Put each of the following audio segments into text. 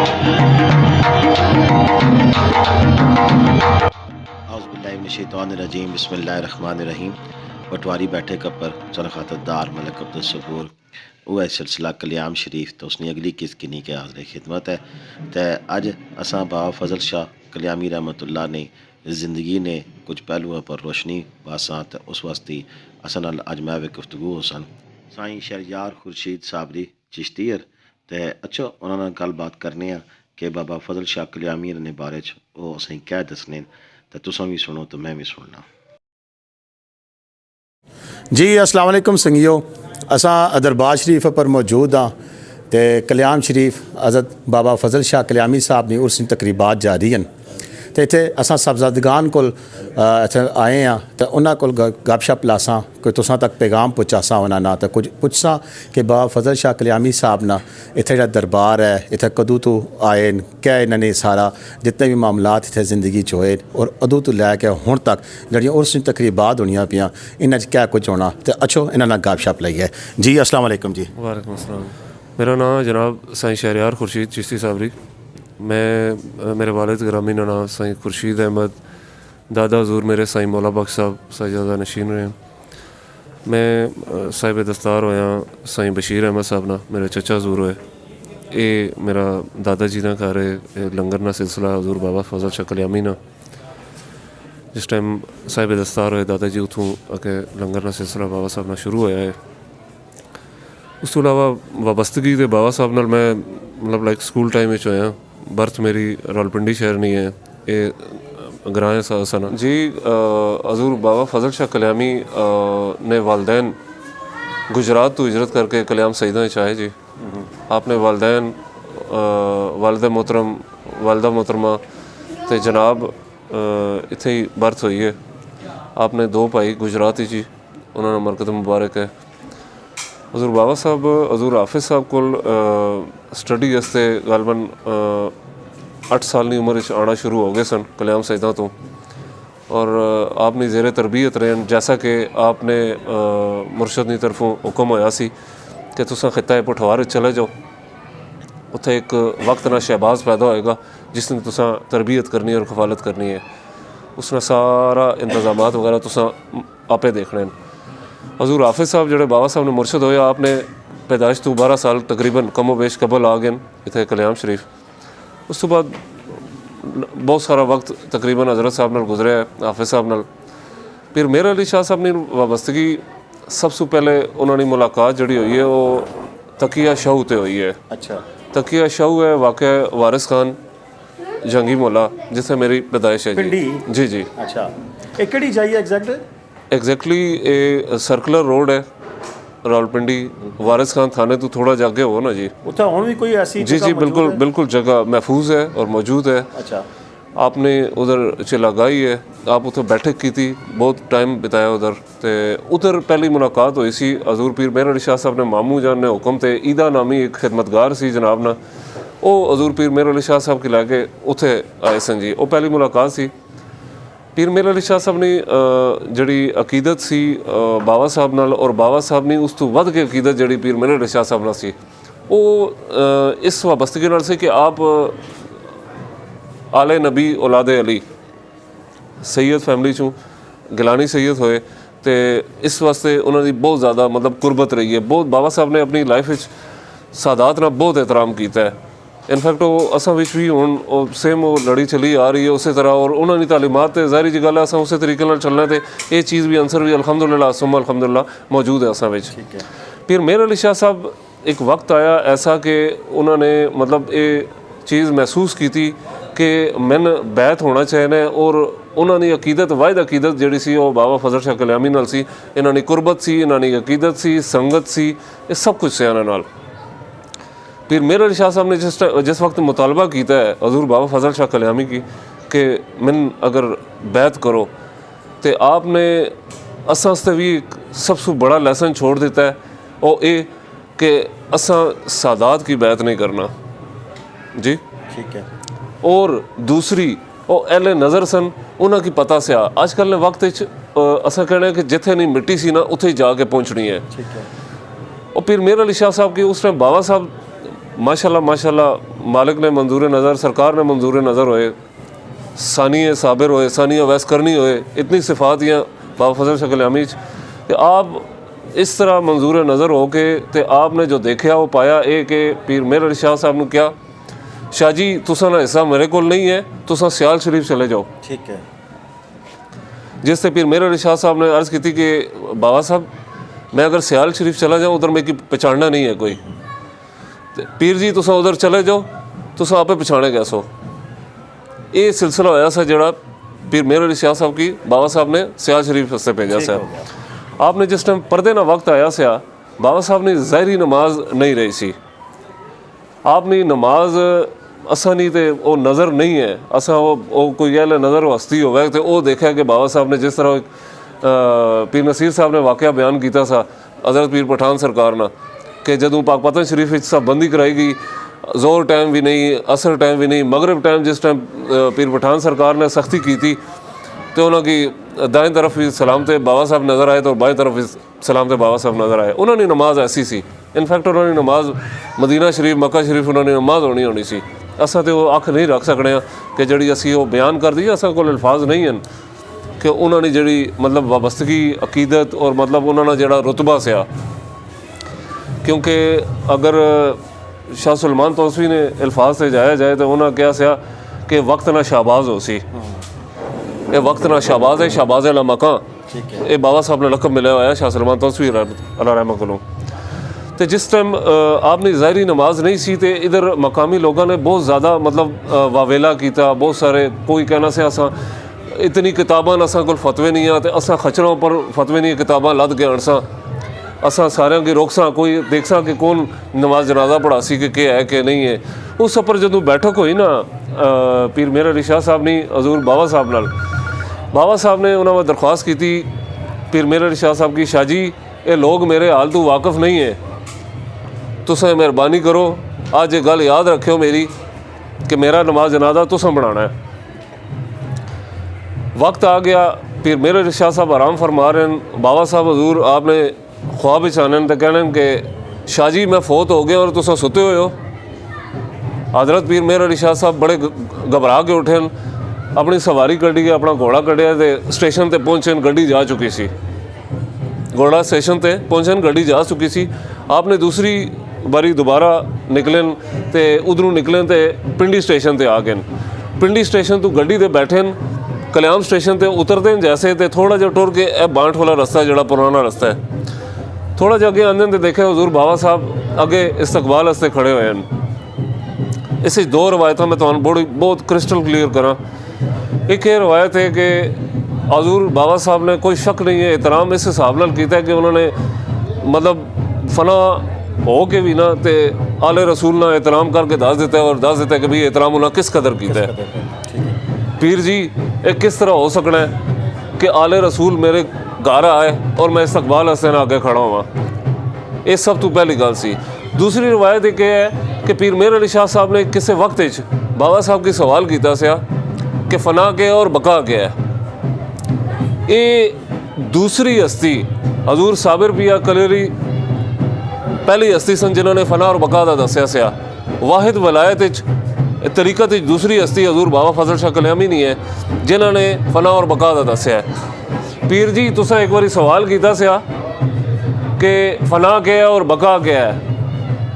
औज़ुबिल्लाहिमिनश्शैतानिर्रजीम बिस्मिल्लाहिर्रहमानिर्रहीम। पटवारी बैठक पर सनख़ातदार मलिक अब्दुल सबूर वह सिलसिला कल्याम शरीफ तो उसने अगली किस किनी के हाज़िर खिदमत है। तो अज असा बाबा फजल शाह कल्यामी रहमतुल्लाह ने ज़िंदगी ने कुछ पहलुओं पर रोशनी बासा तो उस वास्ते असा नाल अज मैं गुफ्तगू हो सन साईं शहरयार खुर्शीद साबरी चिश्तीयर तो अच्छा उन्होंने गलबात करने कि बाबा फजल शाह कल्यामी ने बारे वो असें क्या दसने तो तुसां भी सुनो तो मैं भी सुनना जी। अस्सलाम वालेकुम संगियो, असा दरबार शरीफ पर मौजूद हाँ तो कल्याम शरीफ हज़रत बाबा फजल शाह कल्यामी साहब की उर्स तकरीबात जारी हैं तो इत्थे असां साहबजादगान कोल इत्थे आए हाँ तो उन्हां कोल गपशप लासां कोई तुसां तक पैगाम पहुँचासां उन्हां ना तो कुछ पुछसां कि बाबा फजल शाह कल्यामी साहब ना इत्थे जिहड़ा दरबार है इत्थे कदों तो आए क्या इन्होंने सारा जितने भी मामलात इत्थे ज़िंदगी च होए और उदों तो लैके हुण तक जिहड़ियां उर्स तकरीबात होणियां पियां इन्हां च क्या कुछ होना तो अच्छो इन्हां नाल गपशप लईए जी। अस्सलाम वालेकुम जी। वालेकुम अस्सलाम। मेरा नाम जनाब साईं शहरयार खुर्शीद चिश्ती साबरी। मैं मेरे वालिद ग्रामी का नाम साईं खुर्शीद अहमद, दादा हजूर मेरे साईं मौला बख्श साहब साहिबजादा नशीन रहे। मैं साहिब दस्तार होया साईं बशीर अहमद साहब ना मेरे चचा हजूर होए। ये मेरा दादा जी का घर है। लंगर ना सिलसिला हजूर बाबा फजल शाह कल्यामी ना जिस टाइम साहिब दस्तार होए दादा जी उतों अगे लंगर ना सिलसिला बाबा साहब ना शुरू होया है। उस तो इलावा वाबस्तगी तो बाबा साहब नाल मैं मतलब लाइक स्कूल टाइम होया। बर्थ मेरी रावलपिंडी शहर नहीं है, ये ग्रां सन जी। हजूर बाबा फजल शाह कल्यामी ने वालदैन गुजरात तो हिजरत करके कल्याम सईदा चाहे जी। आपने वालदैन वालदा मोहतरम वालदा मोहतरमा तो जनाब इत्थे ही बर्थ हुई है। आपने दो भाई गुजरात ही जी, उन्होंने मरकत मुबारक है। हजूर बाबा साहब हजूर हाफिज़ साहब को स्टडी वास्ते गालबन 8 साल की उम्र आना शुरू हो गए सन कल्याम सईदा तो। और आपने ज़ेर तरबियत रहे जैसा कि आपने मुर्शद की तरफों हुक्म होया सी कि तुसां खिता पुठवार चले जाओ, उत्थे एक वक्त ना शहबाज पैदा होएगा जिसने तुसां तरबियत करनी और कफालत करनी है। उसने सारा इंतजामात वगैरह तुसां आपे देखने। हजूर हाफिज़ साहब जोड़े बाबा साहब ने मुर्शद होया, आपने पैदाइश तो 12 साल तकरीबन कमो बेश कबल आ गए इतने कल्याम शरीफ। उस तो बाद बहुत सारा वक्त तकरीबन हज़रत साहब नाल गुजरिया है हाफिज़ साहब नाल। फिर मेहर अली शाह साहब ने वाबस्तगी सब से पहले उन्होंने मुलाकात जी हुई है वो तकिया शाहू ते हुई है। अच्छा, तकिया शाहू है वाक़ वारिस खान जंगी मोला जिथे मेरी पैदाइश है जी। जी जी। अच्छा, एक जाइए एग्जैक्टली ये सर्कुलर रोड है रावलपिंडी वारिस खान थाने तो थोड़ा जागे हो ना जी। उत्थे हुण भी कोई ऐसी जी जी बिल्कुल बिल्कुल जगह महफूज है और मौजूद है। अच्छा, आपने उधर लगाई है, आप उधर बैठक की थी, बहुत टाइम बिताया उधर। तो उधर पहली मुलाकात हुई सी हजूर पीर मेहर अली शाह साहब ने मामू जान ने हुक्म थे ईदा नामी एक खिदमतगार सी जनाब ना वो हजूर पीर मेहर अली शाह साहब के लागे उत्थे आए सन जी। वो पहली मुलाकात सी। पीर मेहर अली शाह साहब ने जी अकीदत सी बाबा साहब नाल और बाबा साहब ने उस तो वध के अकीदत जी पीर मेहर अली शाह साहब नाल सी वो इस वाबस्तगी नाल सी कि आप आले नबी औलादे अली सैयद फैमिली चों गिलानी सैयद होए तो इस वास्ते उन्होंने बहुत ज़्यादा मतलब कुर्बत रही है। बहुत बाबा साहब ने अपनी लाइफ सादात नाल बहुत एहतराम किया है। इनफैक्ट वो असां विच भी हुण सेम वो लड़ी चली आ रही है उस तरह और उन्होंने तालीमात ज़ाहिर जी गल है असां उस तरीके नाल चलना तो ये चीज़ भी अंसर भी अल्हम्दुलिल्लाह सुम्मा अल्हम्दुलिल्लाह मौजूद है असां विच। फिर मेहर अली शाह साहब एक वक्त आया ऐसा कि उन्होंने मतलब ये चीज़ महसूस की थी कि मैन बैत होना चाहिए और उन्होंने अकीदत वाहिद अकीदत जी सी वो बाबा फजल शाह कल्यामी नाल सी। इन्होंने कुर्बत सी, इन्होंने अकीदत सी, संगत सी, ये सब कुछ से इन्होंने नाल। फिर मेहर अली शाह साहब ने जिस वक्त मुतालबा किया है हजूर बाबा फजल शाह कल्यामी की कि मैन अगर बैत करो तो आपने असां भी सबसे बड़ा लेसन छोड़ देता है और ये कि असां सादात की बैत नहीं करना जी। ठीक है। और दूसरी वो एले नज़र सन उन्होंने की पता से अजकल ने वक्त असा कहना कि जिथे नहीं मिट्टी सी ना उत्थे ही जाके पहुँचनी है। ठीक है। और फिर मेहर अली शाह साहब की उस टाइम बाबा साहब माशाल्लाह मालिक ने मंजूर नज़र, सरकार ने मंजूर नज़र होए, सानिया साबिर होए, सानिया वैस करनी होए, इतनी सिफातियाँ बाबा फजल शाह कल्यामी कि आप इस तरह मंजूर नज़र हो के ते आपने जो देखा वो पाया ये कि पीर मेहर अली शाह साहब ने क्या शाह जी तुसा ना हिस्सा मेरे को नहीं है, तुसा सियाल शरीफ चले जाओ। ठीक है। जिससे पीर मेहर अली शाह साहब ने अर्ज़ की थी कि बाबा साहब मैं अगर सियाल शरीफ चला जाऊँ उधर मेरी पछाड़ना नहीं है कोई, ते पीर जी तुसा उधर चले जाओ, तुसा आपे पछाणे गए सो। ये सिलसिला होया सा जड़ा पीर मेहर अली शाह साहब की बाबा साहब ने सियाल शरीफ हस्ते भेजा सा। आपने जिस टाइम पर्दे ना वक्त आया सा, बाबा साहब ने ज़ाहरी नमाज नहीं रही सी, आपने नमाज असा नहीं तो वो नज़र नहीं है, असा वो कोई गल नज़र हस्ती होवे तो वो देखा कि बाबा साहब ने जिस तरह पीर नसीर साहब ने वाक़या बयान किया सा हज़रत पीर पठान सरकार ना कि जदों पाकपतन शरीफ सब बंदी कराई गई, जोर टाइम भी नहीं, असर टाइम भी नहीं, मगरब टाइम जिस टाइम पीर पठान सरकार ने सख्ती की थी तो उन्होंने दाएं तरफ भी सलामते बाबा साहब नज़र आए तो बाएं तरफ भी सलामते बाबा साहब नज़र आए। उन्होंने नमाज ऐसी सी, इनफैक्ट उन्होंने नमाज मदीना शरीफ मक्का शरीफ उन्होंने नमाज होनी सी। असा तो वो अख नहीं रख सकने कि जड़ी असी वो बयान कर दी, असा कोल अल्फाज नहीं हैं कि उन्होंने जड़ी मतलब वाबस्तगी अकीदत और मतलब उन्होंने जड़ा रुतबा सिया। क्योंकि अगर शाह सुलेमान तौसवी ने अल्फाज से जाया जाए तो उन्होंने क्या सिया कि वक्त ना शाहबाज हो सी, ये वक्त ना शाहबाज है, शाहबाज है मकां, ये बाबा साहब ने लकब मिला हुआ है शाह सुलेमान तौसवी अल्लाह रहमत करो। तो जिस टाइम आपने ज़ाहरी नमाज नहीं सी तो इधर मकामी लोगों ने बहुत ज़्यादा मतलब वावेला किया, बहुत सारे कोई कहना से असा इतनी किताबां असा कोल फतवे नहीं आ, तो असा खचरों पर फतवे नहीं किताबां लद के अणसा असा सारे की रोक सा, कोई देख सा कि कौन नमाज जनाजा पढ़ा सी कि क्या है कि नहीं है। उस पर जो बैठक हुई ना पीर मेहर अली शाह साहब ने हजूर बाबा साहब नाल, बाबा साहब ने उन्होंने दरख्वास्त की थी पीर मेहर अली शाह साहब की, शाह जी ये लोग मेरे हाल तो वाकफ़ नहीं है, तुसें मेहरबानी करो आज ये गल याद रखियो मेरी कि मेरा नमाज जनाजा तुसें बनाना है। वक्त आ गया, पीर मेहर अली शाह साहब आराम फरमा रहे हैं, बाबा साहब हजूर आपने ख्वाब आने तो कहने कि शाह जी मैं फौत हो गया और तुसें सुते हुए हो। हजरत पीर मेहर अली शाह साहब बड़े घबरा के उठे, अपनी सवारी कड्ढी, अपना घोड़ा कढ़िया तो स्टेशन पर पहुँचे, गड्डी जा चुकी सी, घोड़ा स्टेशन पर पहुँचन गड्डी जा चुकी सी। आपने दूसरी बारी दोबारा निकलन तो उधरों निकलन तो पिंडी स्टेशन पर आ गए, पिंडी स्टेशन तो गड्डी ते बैठे कल्याम स्टेशन पर उतरते हैं जैसे तो थोड़ा जिहा टुर के यह बांट वाला रस्ता जोड़ा पुराना रस्ता है, थोड़ा जिहा अगे आंदे तो देखा हजूर बाबा साहब अगे इस्तकबाल वास्ते खड़े हुए हैं। इस दो रवायत मैं तो बहुत क्रिस्टल क्लीयर करा। एक ये रवायत है कि हजूर बाबा साहब ने कोई शक नहीं है एहतराम इस हिसाब नाल कीता है कि उन्होंने मतलब फना हो के भी ना तो आले रसूल ना एहतराम करके दस देता है और दस देता है कि भाई एहतराम उन्हें किस कदर किया है। पीर जी ये किस तरह हो सकना है कि आले रसूल मेरे घर आए और मैं इस्तकबाल हस्ते ना आगे खड़ा हुआ, ये सब तो पहली गल सी। दूसरी रवायत एक है कि पीर मेहर अली शाह साहब ने किसी वक्त बाबा साहब की सवाल किया सया कि फना के और बका के है। ये दूसरी हस्ती हजूर साबिर पिया कलेरी पहली हस्ती सन जिन्होंने फना और बका का दसिया सया। वाहिद वलायत तरीकत दूसरी हस्ती हजूर बाबा फजल शाह कल्यामी नहीं है जिन्होंने फना और बका का दसिया है। पीर जी तुसा एक बार सवाल किया सया कि फना क्या है और बका क्या है,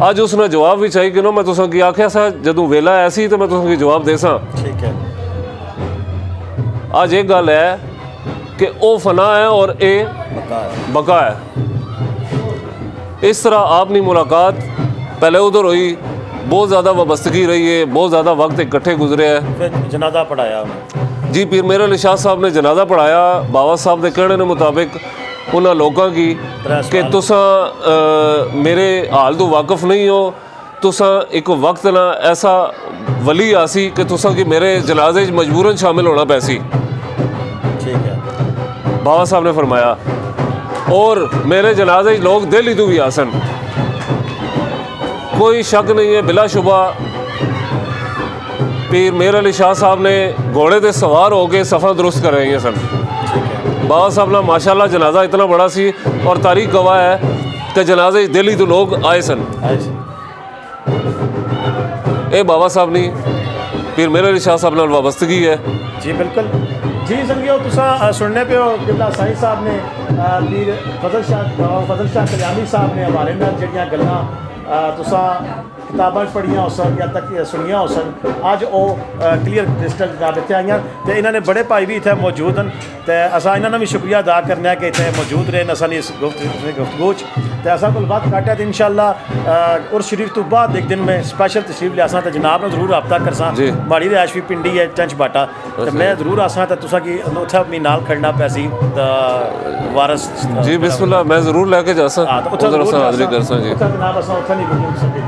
अज उसने जवाब भी चाहिए कि मैं तुसा की आख्या सा जदों वेला ऐसी तो मैं तुसा जवाब दे सा। ठीक है। अज एक गल है कि वो फना है और ए बका है। इस तरह आपकी मुलाकात पहले उधर हुई, बहुत ज़्यादा वाबस्तगी रही है, बहुत ज़्यादा वक्त इकट्ठे गुजरे है। फिर जनाजा पढ़ाया उन्हें जी पीर मेहर अली शाह साहब ने जनाजा पढ़ाया बाबा साहब के कहने के मुताबिक उन्होंने लोगों की कि तुसा मेरे हाल तो वाकफ़ नहीं हो, तुसा एक वक्त ना ऐसा वली आसी कि तुसा कि मेरे जनाजे मजबूरन शामिल होना पैसी। ठीक है। बाबा साहब ने फरमाया और मेरे जनाजे लोग दिल्ली तो भी आसन, कोई शक नहीं है बिलाशुबा पीर मेहर अली शाह साहब ने घोड़े से सवार होकर सफ़र दुरुस्त कर रहे सन। बाबा साहब ना माशाल्लाह जनाजा इतना बड़ा सी और तारीख गवाह है कि जनाजे दिल्ली तो लोग आए सन। ਇਹ ਬਾਬਾ ਸਾਹਿਬ ਨਹੀਂ ਪੀਰ ਮੇਹਰ ਅਲੀ ਸ਼ਾਹ ਸਾਹਿਬ ਨਾਲ ਵਾਬਸਤਗੀ ਹੈ। जी बिल्कुल जी संगियो तुसा सुनने पे हो किबला साईं साहब ने पीर फजल शाह कल्याणी साहब ने हवाले नाल जड़ियां गल्लां तुसा किताबां पढ़ियां हो सन या तक सुनिया हो सन अज वो क्लीयर क्रिस्टल जनाब इत्थे आईयां ते इन्हां ने बड़े भाई भी इत्थे मौजूद हैं ते असां इन्हां दा भी शुक्रिया अदा करने कि इत्थे मौजूद रहे असां इस गुफ्तगू ते असां कोल वक्त घट्ट है ते इंशाअल्लाह उर्स शरीफ तो बाद एक दिन में स्पेशल तशरीफ लियासां ते जनाब ने जरूर रब्ता करसां। जी। माड़ी रिहायश भी पिंडी है चंच बाटा ते मैं जरूर आसां ते तुसा की उत्थे अपनी नाल खड़ना पैसी वारस जी बिस्मिल्लाह मैं ज़रूर लैके जा सा हाँ, तो उत्थे उधर जरूर असां हाज़री कर सा जी। उत्थे जनाब असां उत्थे नहीं बुकिंग सकते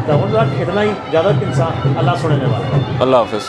तो हुण इतना ही ज़्यादा इंसान अल्लाह सुनने वाला। अल्लाह हाफिज़।